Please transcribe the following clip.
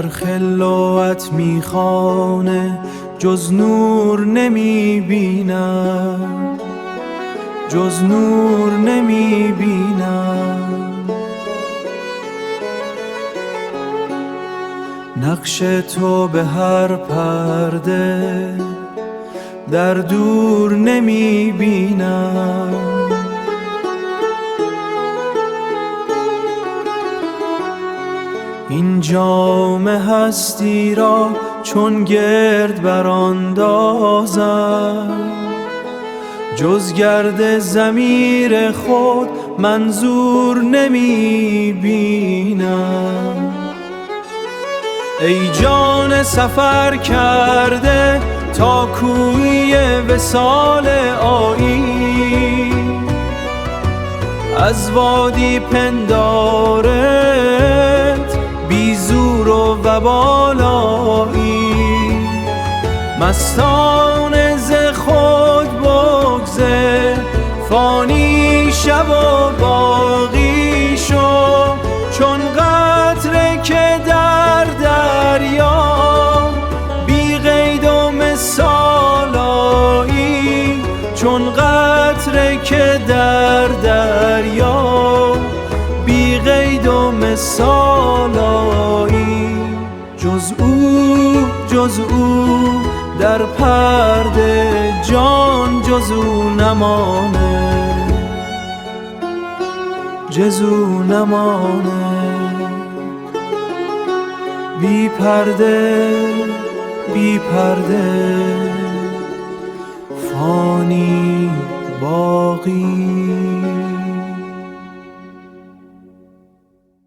خلوت میخوانه جز نور نمیبینم، جز نور نمیبینم. نقش تو به هر پرده در دور نمیبینم. این جام هستی را چون گرد براندازم، جز گرد ضمیر خود منظور نمیبینم. ای جان سفر کرده تا کوی وصال آیی، از وادی پندارت بی زور و وبالایی. مستانه ز خود بگذر، فانی شو و باقی شو، چون قطره که در دریا بی قید و مثالایی. چون قطره که در دریا بی قید و مثالایی. جز او، جز او در پرده جان جز او نمانه، جز او نمانه. بی پرده، بی پرده، فانی باقی.